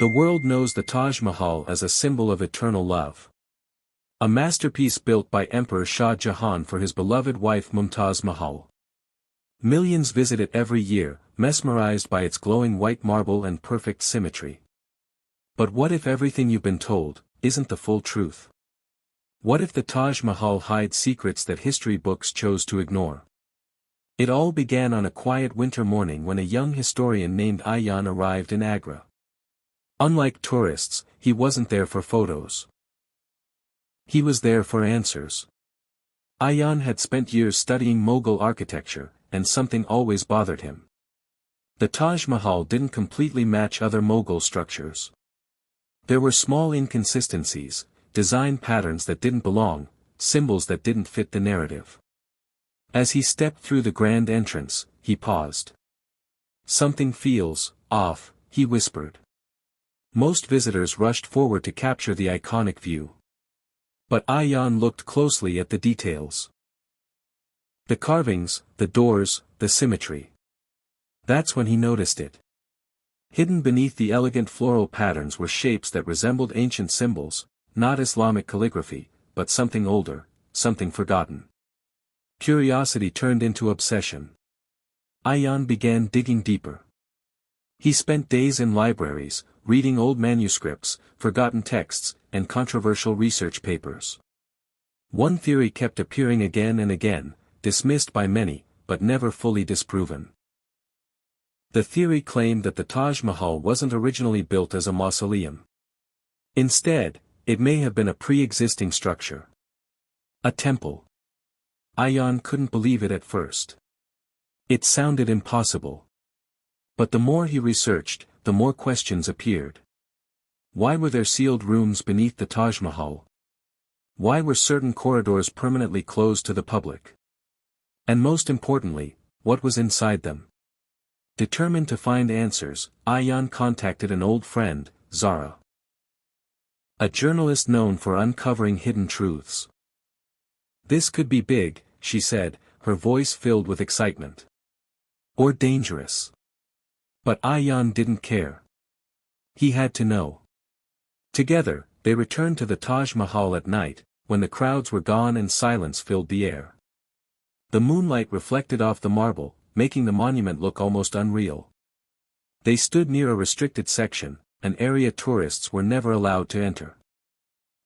The world knows the Taj Mahal as a symbol of eternal love. A masterpiece built by Emperor Shah Jahan for his beloved wife Mumtaz Mahal. Millions visit it every year, mesmerized by its glowing white marble and perfect symmetry. But what if everything you've been told isn't the full truth? What if the Taj Mahal hides secrets that history books chose to ignore? It all began on a quiet winter morning when a young historian named Ayan arrived in Agra. Unlike tourists, he wasn't there for photos. He was there for answers. Ayan had spent years studying Mughal architecture, and something always bothered him. The Taj Mahal didn't completely match other Mughal structures. There were small inconsistencies, design patterns that didn't belong, symbols that didn't fit the narrative. As he stepped through the grand entrance, he paused. "Something feels off," he whispered. Most visitors rushed forward to capture the iconic view. But Ayan looked closely at the details. The carvings, the doors, the symmetry. That's when he noticed it. Hidden beneath the elegant floral patterns were shapes that resembled ancient symbols, not Islamic calligraphy, but something older, something forgotten. Curiosity turned into obsession. Ayan began digging deeper. He spent days in libraries, reading old manuscripts, forgotten texts, and controversial research papers. One theory kept appearing again and again, dismissed by many, but never fully disproven. The theory claimed that the Taj Mahal wasn't originally built as a mausoleum. Instead, it may have been a pre-existing structure. A temple. Ayan couldn't believe it at first. It sounded impossible. But the more he researched, the more questions appeared. Why were there sealed rooms beneath the Taj Mahal? Why were certain corridors permanently closed to the public? And most importantly, what was inside them? Determined to find answers, Ayan contacted an old friend, Zara. A journalist known for uncovering hidden truths. "This could be big," she said, her voice filled with excitement. "Or dangerous." But Ayan didn't care. He had to know. Together, they returned to the Taj Mahal at night, when the crowds were gone and silence filled the air. The moonlight reflected off the marble, making the monument look almost unreal. They stood near a restricted section, an area tourists were never allowed to enter.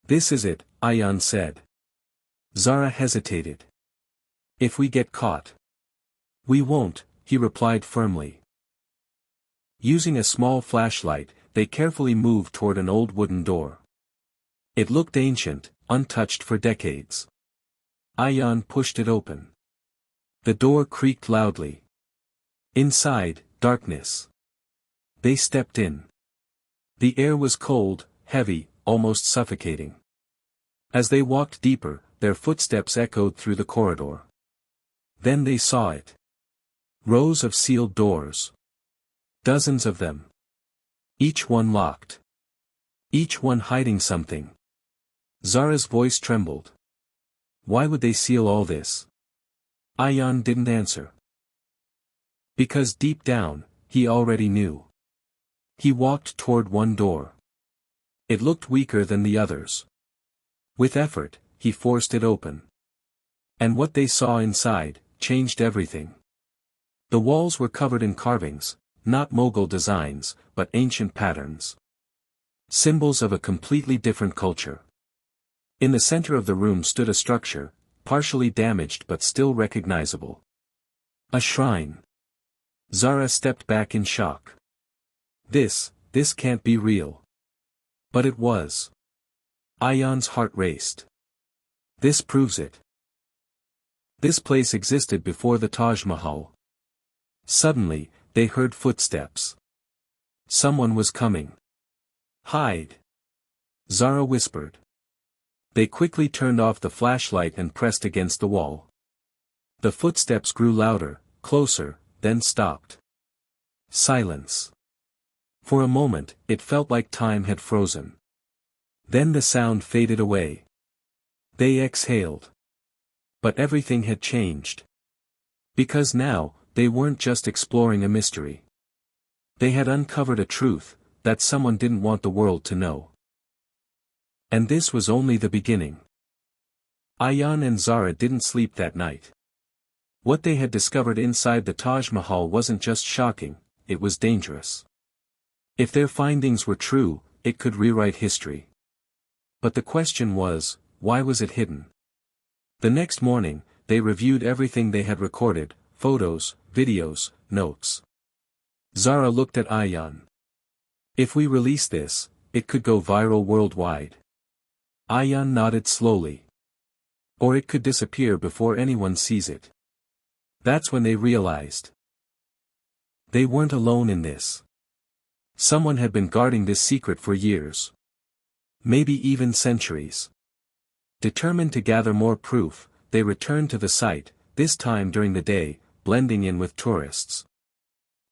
"This is it," Ayan said. Zara hesitated. "If we get caught." "We won't," he replied firmly. Using a small flashlight, they carefully moved toward an old wooden door. It looked ancient, untouched for decades. Ayan pushed it open. The door creaked loudly. Inside, darkness. They stepped in. The air was cold, heavy, almost suffocating. As they walked deeper, their footsteps echoed through the corridor. Then they saw it. Rows of sealed doors. Dozens of them. Each one locked. Each one hiding something. Zara's voice trembled. Why would they seal all this? Ayan didn't answer. Because deep down, he already knew. He walked toward one door. It looked weaker than the others. With effort, he forced it open. And what they saw inside changed everything. The walls were covered in carvings, not Mughal designs, but ancient patterns. Symbols of a completely different culture. In the center of the room stood a structure, partially damaged but still recognizable. A shrine. Zara stepped back in shock. This can't be real. But it was. Ayan's heart raced. This proves it. This place existed before the Taj Mahal. Suddenly, they heard footsteps. Someone was coming. "Hide!" Zara whispered. They quickly turned off the flashlight and pressed against the wall. The footsteps grew louder, closer, then stopped. Silence. For a moment, it felt like time had frozen. Then the sound faded away. They exhaled. But everything had changed. Because now, they weren't just exploring a mystery. They had uncovered a truth, that someone didn't want the world to know. And this was only the beginning. Ayan and Zara didn't sleep that night. What they had discovered inside the Taj Mahal wasn't just shocking, it was dangerous. If their findings were true, it could rewrite history. But the question was, why was it hidden? The next morning, they reviewed everything they had recorded, photos, videos, notes. Zara looked at Ayan. If we release this, it could go viral worldwide. Ayan nodded slowly. Or it could disappear before anyone sees it. That's when they realized. They weren't alone in this. Someone had been guarding this secret for years. Maybe even centuries. Determined to gather more proof, they returned to the site, this time during the day, blending in with tourists.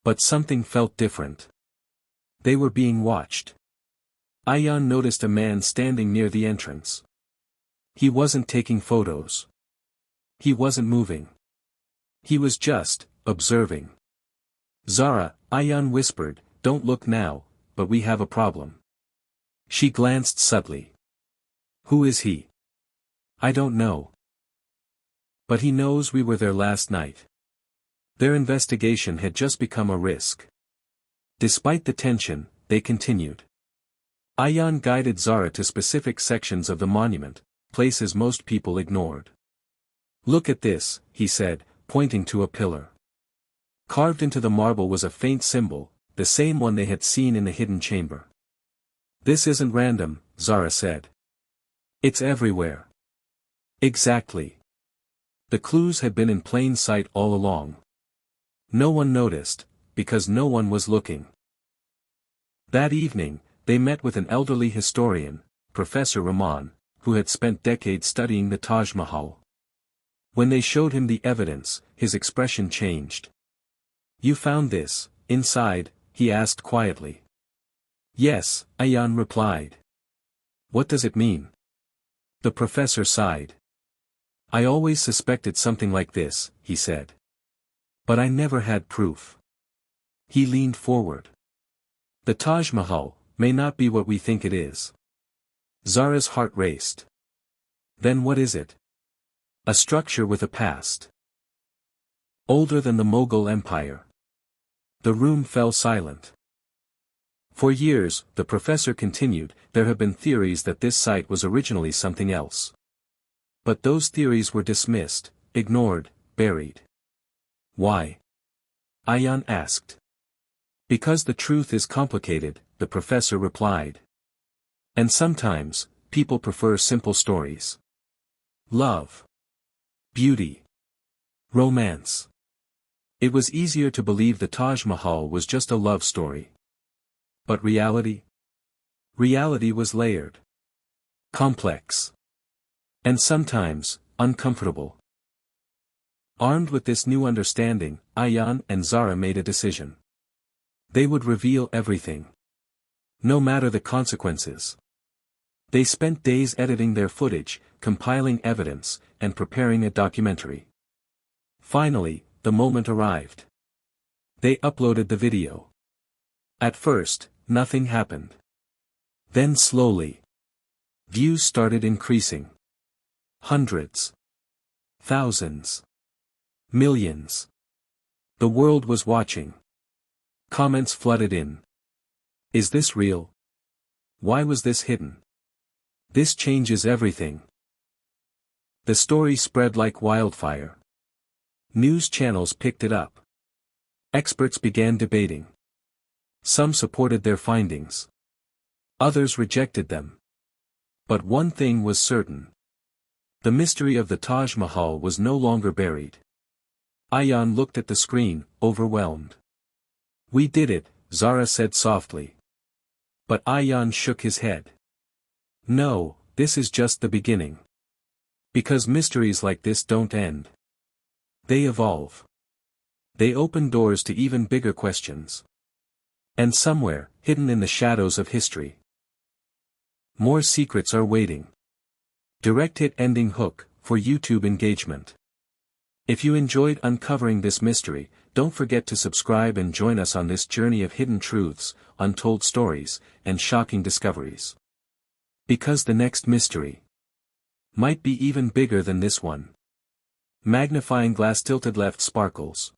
But something felt different. They were being watched. Ayan noticed a man standing near the entrance. He wasn't taking photos. He wasn't moving. He was just observing. Zara, Ayan whispered, "Don't look now, but we have a problem." She glanced subtly. "Who is he?" "I don't know. But he knows we were there last night." Their investigation had just become a risk. Despite the tension, they continued. Ayan guided Zara to specific sections of the monument, places most people ignored. "Look at this," he said, pointing to a pillar. Carved into the marble was a faint symbol, the same one they had seen in the hidden chamber. "This isn't random," Zara said. "It's everywhere." Exactly. The clues had been in plain sight all along. No one noticed, because no one was looking. That evening, they met with an elderly historian, Professor Rahman, who had spent decades studying the Taj Mahal. When they showed him the evidence, his expression changed. "You found this, inside?" he asked quietly. "Yes," Ayan replied. "What does it mean?" The professor sighed. "I always suspected something like this," he said. "But I never had proof." He leaned forward. "The Taj Mahal may not be what we think it is." Zara's heart raced. "Then what is it?" "A structure with a past. Older than the Mughal Empire." The room fell silent. "For years," the professor continued, "there have been theories that this site was originally something else. But those theories were dismissed, ignored, buried." "Why?" Ayan asked. "Because the truth is complicated," the professor replied. "And sometimes, people prefer simple stories. Love. Beauty. Romance. It was easier to believe the Taj Mahal was just a love story. But reality? Reality was layered. Complex. And sometimes, uncomfortable." Armed with this new understanding, Ayan and Zara made a decision. They would reveal everything. No matter the consequences. They spent days editing their footage, compiling evidence, and preparing a documentary. Finally, the moment arrived. They uploaded the video. At first, nothing happened. Then slowly. Views started increasing. Hundreds. Thousands. Millions. The world was watching. Comments flooded in. "Is this real? Why was this hidden? This changes everything." The story spread like wildfire. News channels picked it up. Experts began debating. Some supported their findings. Others rejected them. But one thing was certain. The mystery of the Taj Mahal was no longer buried. Ayan looked at the screen, overwhelmed. "We did it," Zara said softly. But Ayan shook his head. "No, this is just the beginning. Because mysteries like this don't end. They evolve. They open doors to even bigger questions. And somewhere, hidden in the shadows of history, more secrets are waiting." Direct hit ending hook, for YouTube engagement. If you enjoyed uncovering this mystery, don't forget to subscribe and join us on this journey of hidden truths, untold stories, and shocking discoveries. Because the next mystery might be even bigger than this one. Magnifying glass tilted left sparkles.